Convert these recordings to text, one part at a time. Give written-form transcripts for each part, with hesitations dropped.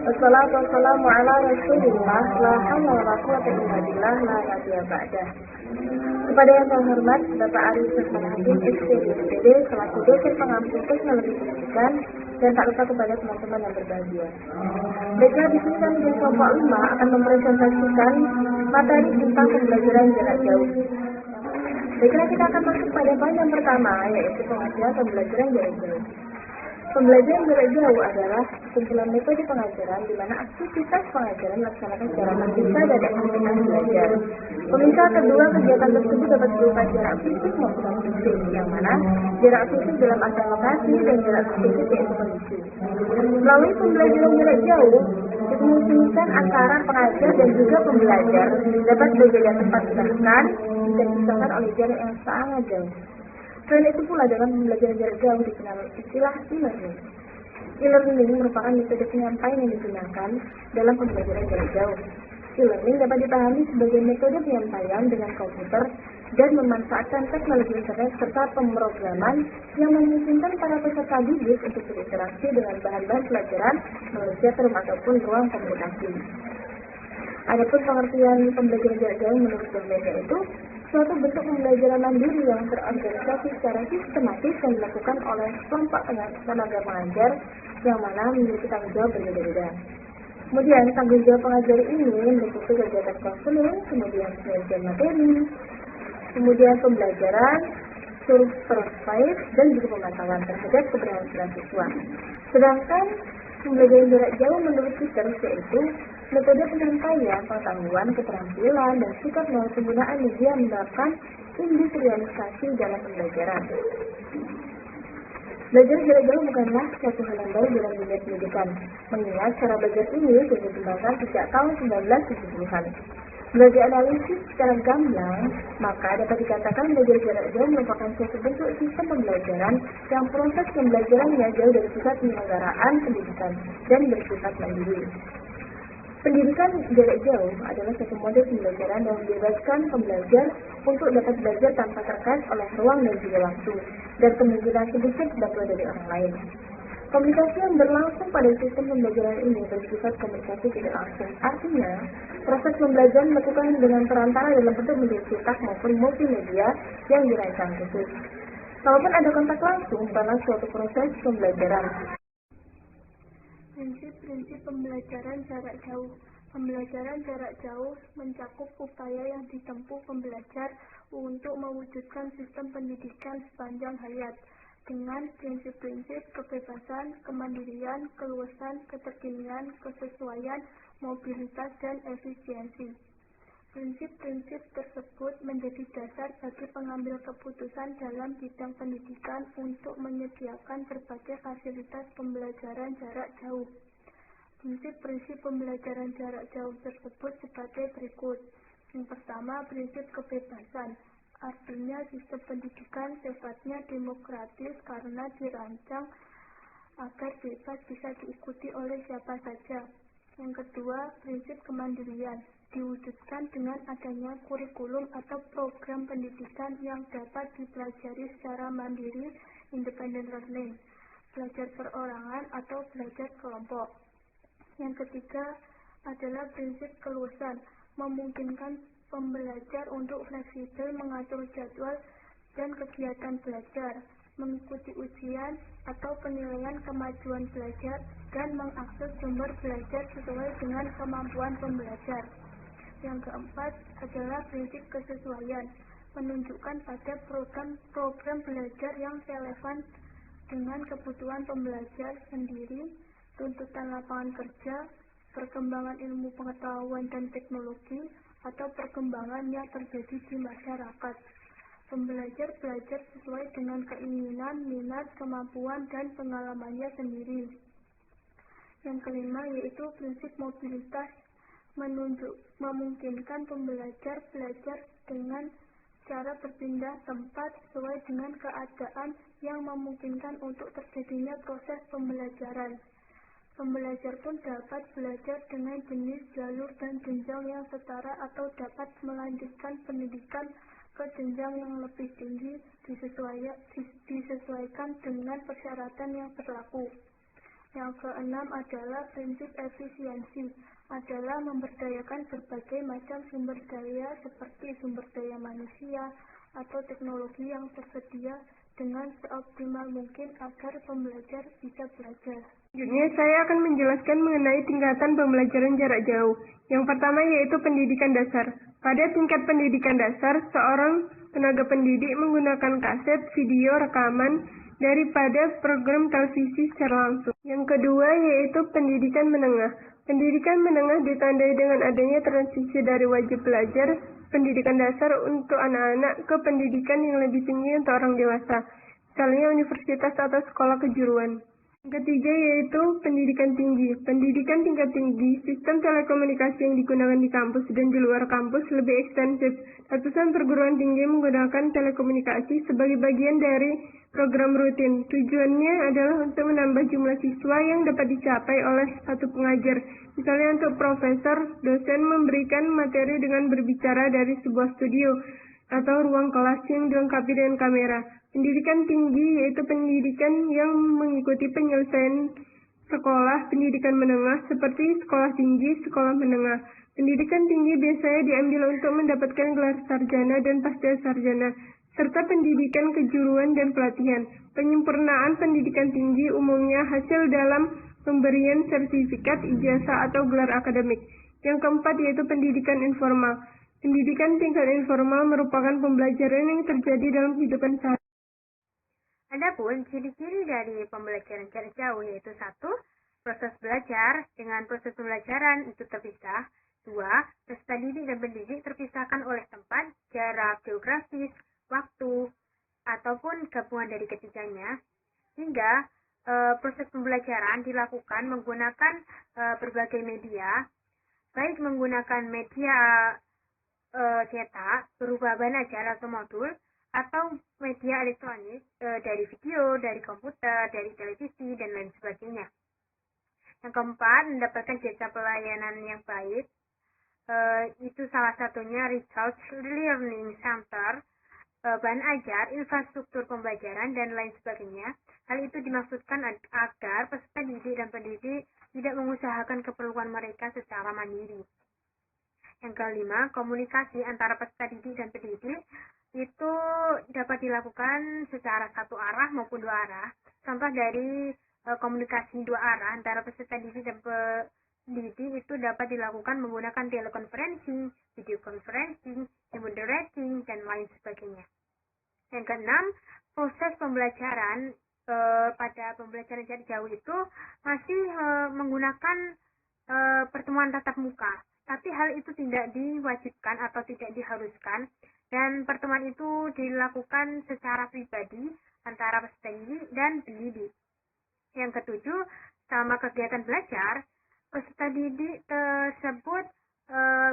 Wassalatu wassalamu ala rasulillah, la hawla wa la quwwata illa billah, la nabiyya ba'dah. Kepada yang terhormat Bapak Arif Sultan Hakim SPDPD selaku dosen pengampu teknologi pendidikan, dan tak lupa kepada teman-teman yang berbahagia. Baiklah, di sini kami dari kelompok 5 akan mempresentasikan materi tentang pembelajaran jarak jauh. Baiklah, kita akan masuk pada poin yang pertama, yaitu pengajaran pembelajaran jarak jauh. Pembelajaran jarak jauh adalah kumpulan metode pengajaran di mana aktivitas pengajaran dilaksanakan secara terpisah dari aktivitas belajar. Pemisah kedua kegiatan tersebut dapat berupa jarak fisik maupun non fisik, yang mana jarak fisik dalam artian lokasi dan jarak fisik yaitu kondisi. Melalui pembelajaran jarak jauh, dimungkinkan antara pengajar dan juga pembelajar dapat berbeda tempat, bahkan bisa dipisahkan oleh jarak yang sangat jauh. Selain itu pula dalam pembelajaran jarak jauh dikenal istilah e-learning. E-learning merupakan metode penyampaian yang digunakan dalam pembelajaran jarak jauh. E-learning dapat dipahami sebagai metode penyampaian dengan komputer dan memanfaatkan teknologi internet serta pemrograman yang memungkinkan para peserta didik untuk berinteraksi dengan bahan-bahan pelajaran melalui chatroom ataupun ruang komunikasi. Adapun pengertian pembelajaran jarak jauh menurut domainnya itu suatu bentuk pembelajaran mandiri yang terorganisasi secara sistematis dan dilakukan oleh kelompok tenaga pengajar yang mana memiliki tanggung jawab berbeda-beda. Kemudian tanggung jawab pengajar ini meliputi kegiatan konseling, kemudian penelitian materi, kemudian pembelajaran, supervise, dan juga pemantauan terhadap keberhasilan siswa. Sedangkan pembelajaran jarak jauh menurut Peters yaitu metode penyampaian pengetahuan, keterampilan, dan sikap melalui penggunaan media menerapkan industrialisasi dalam pembelajaran. Belajar jarak jauh bukanlah suatu hal yang baru dalam dunia pendidikan, mengingat cara belajar ini sudah dikembangkan sejak tahun 1970-an. Sebagai analisis secara gamblang, maka dapat dikatakan belajar jarak jauh merupakan suatu bentuk sistem pembelajaran yang proses pembelajarannya jauh dari pusat penyelenggaraan pendidikan dan bersifat mandiri. Pendidikan jarak jauh adalah satu model pembelajaran yang membebaskan pembelajar untuk dapat belajar tanpa terkait oleh ruang dan juga waktu, dan kemungkinan sedikit bantuan dari orang lain. Komunikasi yang berlangsung pada sistem pembelajaran ini bersifat komunikasi tidak langsung. Artinya, proses pembelajaran dilakukan dengan perantara dalam bentuk media cetak maupun multimedia yang dirancang khusus. Walaupun ada kontak langsung dalam suatu proses pembelajaran. Prinsip-prinsip pembelajaran jarak jauh. Pembelajaran jarak jauh mencakup upaya yang ditempuh pembelajar untuk mewujudkan sistem pendidikan sepanjang hayat dengan prinsip-prinsip kebebasan, kemandirian, keluasan, keterkinian, kesesuaian, mobilitas, dan efisiensi. Prinsip-prinsip tersebut menjadi dasar bagi pengambil keputusan dalam bidang pendidikan untuk menyediakan berbagai fasilitas pembelajaran jarak jauh. Prinsip-prinsip pembelajaran jarak jauh tersebut sebagai berikut. Yang pertama, prinsip kebebasan. Artinya sistem pendidikan sifatnya demokratis karena dirancang agar bebas bisa diikuti oleh siapa saja. Yang kedua, prinsip kemandirian. Diwujudkan dengan adanya kurikulum atau program pendidikan yang dapat dipelajari secara mandiri, independent learning, belajar perorangan atau belajar kelompok. Yang ketiga adalah prinsip keluasan, memungkinkan pembelajar untuk fleksibel mengatur jadwal dan kegiatan belajar, mengikuti ujian atau penilaian kemajuan belajar, dan mengakses sumber belajar sesuai dengan kemampuan pembelajar. Yang keempat adalah prinsip kesesuaian, menunjukkan pada program belajar yang relevan dengan kebutuhan pembelajar sendiri, tuntutan lapangan kerja, perkembangan ilmu pengetahuan dan teknologi, atau perkembangan yang terjadi di masyarakat. Pembelajar belajar sesuai dengan keinginan, minat, kemampuan, dan pengalamannya sendiri. Yang kelima yaitu prinsip mobilitas, memungkinkan pembelajar belajar dengan cara berpindah tempat sesuai dengan keadaan yang memungkinkan untuk terjadinya proses pembelajaran. Pembelajar pun dapat belajar dengan jenis, jalur, dan jenjang yang setara atau dapat melanjutkan pendidikan ke jenjang yang lebih tinggi disesuaikan dengan persyaratan yang berlaku. Yang keenam adalah prinsip efisiensi, adalah memberdayakan berbagai macam sumber daya seperti sumber daya manusia atau teknologi yang tersedia dengan seoptimal mungkin agar pembelajar bisa belajar. Selanjutnya, saya akan menjelaskan mengenai tingkatan pembelajaran jarak jauh. Yang pertama yaitu pendidikan dasar. Pada tingkat pendidikan dasar, seorang tenaga pendidik menggunakan kaset, video, rekaman daripada program televisi secara langsung. Yang kedua yaitu pendidikan menengah. Pendidikan menengah ditandai dengan adanya transisi dari wajib belajar pendidikan dasar untuk anak-anak ke pendidikan yang lebih tinggi untuk orang dewasa, misalnya universitas atau sekolah kejuruan. Yang ketiga yaitu pendidikan tinggi. Pendidikan tingkat tinggi, sistem telekomunikasi yang digunakan di kampus dan di luar kampus lebih ekstensif. Ratusan perguruan tinggi menggunakan telekomunikasi sebagai bagian dari program rutin. Tujuannya adalah untuk menambah jumlah siswa yang dapat dicapai oleh satu pengajar. Misalnya untuk profesor, dosen memberikan materi dengan berbicara dari sebuah studio atau ruang kelas yang dilengkapi dengan kamera. Pendidikan tinggi yaitu pendidikan yang mengikuti penyelesaian sekolah pendidikan menengah seperti sekolah tinggi, sekolah menengah. Pendidikan tinggi biasanya diambil untuk mendapatkan gelar sarjana dan pasca sarjana, serta pendidikan kejuruan dan pelatihan. Penyempurnaan pendidikan tinggi umumnya hasil dalam pemberian sertifikat, ijazah, atau gelar akademik. Yang keempat yaitu pendidikan informal. Pendidikan tingkat informal merupakan pembelajaran yang terjadi dalam kehidupan sehari. Adapun ciri-ciri dari pembelajaran jarak jauh yaitu 1. Proses belajar dengan proses pembelajaran itu terpisah. 2. Peserta didik dan pendidik terpisahkan oleh tempat, jarak geografis, waktu, ataupun gabungan dari ketiganya. Hingga proses pembelajaran dilakukan menggunakan berbagai media, baik menggunakan media cetak berupa belajar atau modul, atau media elektronik dari video, dari komputer, dari televisi, dan lain sebagainya. Yang keempat, mendapatkan jasa pelayanan yang baik, itu salah satunya Research Learning Center, bahan ajar, infrastruktur pembelajaran, dan lain sebagainya. Hal itu dimaksudkan agar peserta didik dan pendidik tidak mengusahakan keperluan mereka secara mandiri. Yang kelima, komunikasi antara peserta didik dan pendidik itu dapat dilakukan secara satu arah maupun dua arah. Contoh dari komunikasi dua arah antara peserta didik dan pendidik itu dapat dilakukan menggunakan telekonferensi, video conferencing, remote rating, dan lain sebagainya. Yang keenam, proses pembelajaran pada pembelajaran jarak jauh itu masih menggunakan pertemuan tatap muka, tapi hal itu tidak diwajibkan atau tidak diharuskan, dan pertemuan itu dilakukan secara pribadi antara peserta didik dan pendidik. Yang ketujuh, selama kegiatan belajar, peserta didik tersebut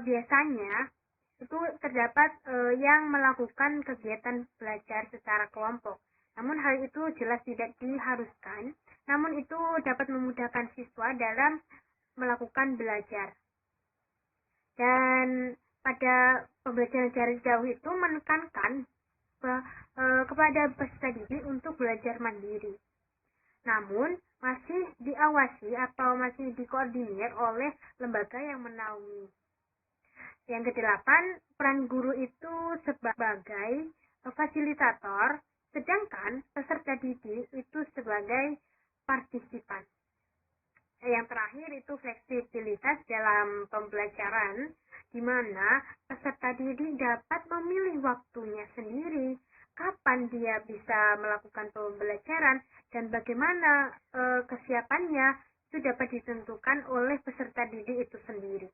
biasanya itu terdapat yang melakukan kegiatan belajar secara kelompok. Namun hal itu jelas tidak diharuskan, namun itu dapat memudahkan siswa dalam melakukan belajar. Dan pada pembelajaran jarak jauh itu menekankan kepada peserta didik untuk belajar mandiri. Namun masih diawasi atau masih dikoordinir oleh lembaga yang menaungi. Yang kedelapan, peran guru itu sebagai fasilitator, sedangkan peserta didik itu sebagai partisipan. Yang terakhir itu fleksibilitas dalam pembelajaran, di mana peserta didik dapat memilih waktunya sendiri, kapan dia bisa melakukan pembelajaran, dan bagaimana kesiapannya itu dapat ditentukan oleh peserta didik itu sendiri.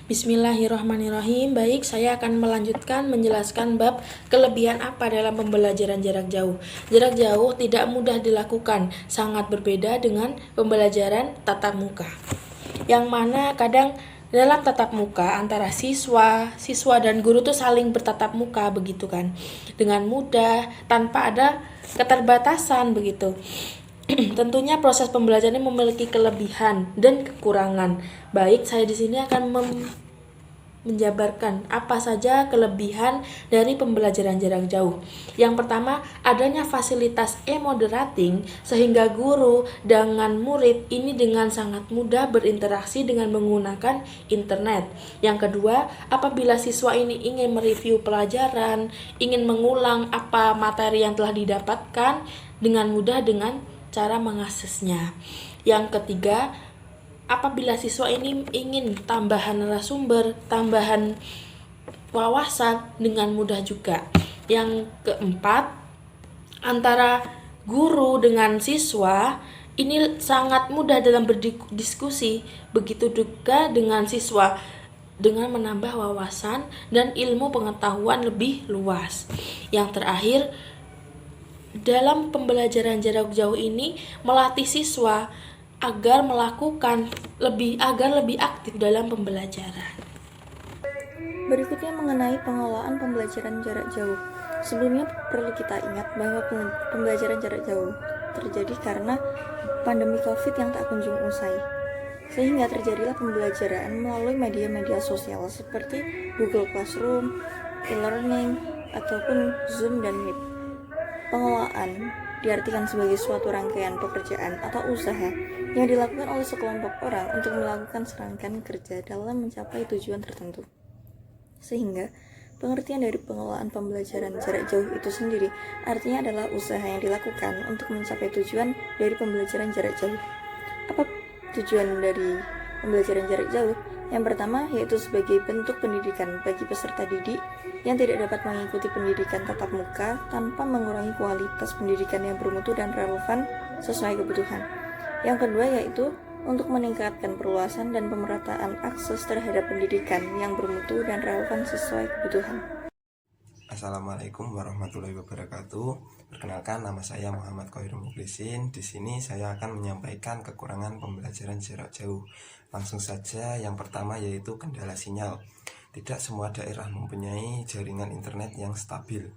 Bismillahirrahmanirrahim. Baik, saya akan melanjutkan menjelaskan bab kelebihan apa dalam pembelajaran jarak jauh. Jarak jauh tidak mudah dilakukan, sangat berbeda dengan pembelajaran tatap muka. Yang mana kadang dalam tatap muka antara siswa dan guru tuh saling bertatap muka begitu kan. Dengan mudah, tanpa ada keterbatasan begitu. Tentunya proses pembelajaran memiliki kelebihan dan kekurangan. Baik, saya di sini akan menjabarkan apa saja kelebihan dari pembelajaran jarak jauh. Yang pertama, adanya fasilitas e-moderating sehingga guru dengan murid ini dengan sangat mudah berinteraksi dengan menggunakan internet. Yang kedua, apabila siswa ini ingin mereview pelajaran, ingin mengulang apa materi yang telah didapatkan dengan mudah dengan cara mengaksesnya. Yang ketiga, apabila siswa ini ingin tambahan narasumber, tambahan wawasan dengan mudah juga. Yang keempat, antara guru dengan siswa ini sangat mudah dalam berdiskusi, begitu juga dengan siswa dengan menambah wawasan dan ilmu pengetahuan lebih luas. Yang terakhir, dalam pembelajaran jarak jauh ini melatih siswa agar lebih aktif dalam pembelajaran. Berikutnya mengenai pengelolaan pembelajaran jarak jauh. Sebelumnya perlu kita ingat bahwa pembelajaran jarak jauh terjadi karena pandemi COVID yang tak kunjung usai. Sehingga terjadilah pembelajaran melalui media-media sosial seperti Google Classroom, e-learning, ataupun Zoom dan Meet. Pengelolaan diartikan sebagai suatu rangkaian pekerjaan atau usaha yang dilakukan oleh sekelompok orang untuk melakukan serangkaian kerja dalam mencapai tujuan tertentu. Sehingga pengertian dari pengelolaan pembelajaran jarak jauh itu sendiri artinya adalah usaha yang dilakukan untuk mencapai tujuan dari pembelajaran jarak jauh. Apa tujuan dari pembelajaran jarak jauh? Yang pertama yaitu sebagai bentuk pendidikan bagi peserta didik yang tidak dapat mengikuti pendidikan tatap muka tanpa mengurangi kualitas pendidikan yang bermutu dan relevan sesuai kebutuhan. Yang kedua yaitu untuk meningkatkan perluasan dan pemerataan akses terhadap pendidikan yang bermutu dan relevan sesuai kebutuhan. Assalamualaikum warahmatullahi wabarakatuh. Perkenalkan, nama saya Muhammad Khoirul Mukhlisin. Di sini saya akan menyampaikan kekurangan pembelajaran jarak jauh. Langsung saja, yang pertama yaitu kendala sinyal. Tidak semua daerah mempunyai jaringan internet yang stabil,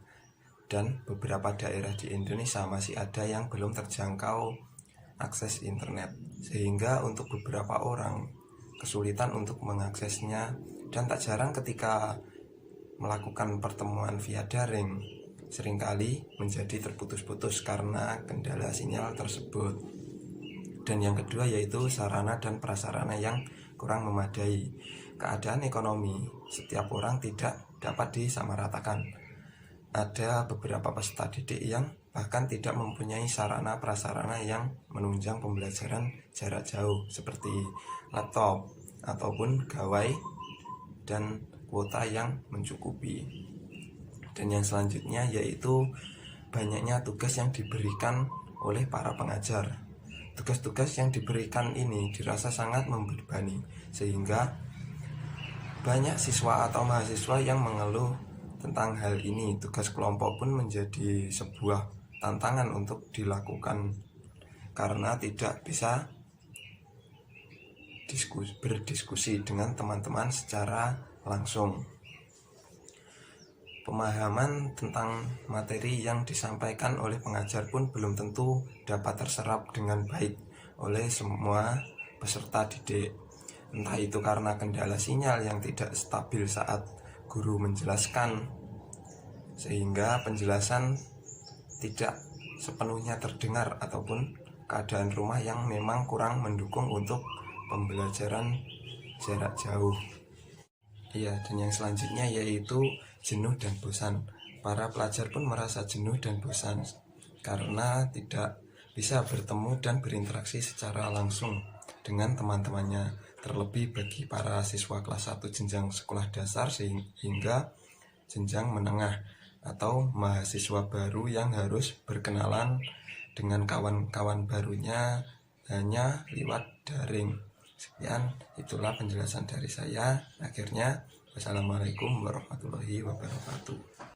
dan beberapa daerah di Indonesia masih ada yang belum terjangkau akses internet, sehingga untuk beberapa orang kesulitan untuk mengaksesnya, dan tak jarang ketika melakukan pertemuan via daring seringkali menjadi terputus-putus karena kendala sinyal tersebut. Dan yang kedua yaitu sarana dan prasarana yang kurang memadai. Keadaan ekonomi setiap orang tidak dapat disamaratakan. Ada beberapa peserta didik yang bahkan tidak mempunyai sarana prasarana yang menunjang pembelajaran jarak jauh seperti laptop ataupun gawai dan kuota yang mencukupi. Dan yang selanjutnya yaitu banyaknya tugas yang diberikan oleh para pengajar. Tugas-tugas yang diberikan ini dirasa sangat membebani, sehingga banyak siswa atau mahasiswa yang mengeluh tentang hal ini. Tugas kelompok pun menjadi sebuah tantangan untuk dilakukan karena tidak bisa berdiskusi dengan teman-teman secara langsung. Pemahaman tentang materi yang disampaikan oleh pengajar pun belum tentu dapat terserap dengan baik oleh semua peserta didik. Entah itu karena kendala sinyal yang tidak stabil saat guru menjelaskan, sehingga penjelasan tidak sepenuhnya terdengar, ataupun keadaan rumah yang memang kurang mendukung untuk pembelajaran jarak jauh. Iya, dan yang selanjutnya yaitu jenuh dan bosan. Para pelajar pun merasa jenuh dan bosan karena tidak bisa bertemu dan berinteraksi secara langsung dengan teman-temannya. Terlebih bagi para siswa kelas 1 jenjang sekolah dasar hingga jenjang menengah atau mahasiswa baru yang harus berkenalan dengan kawan-kawan barunya hanya lewat daring. Sekian, itulah penjelasan dari saya. Akhirnya, wassalamualaikum warahmatullahi wabarakatuh.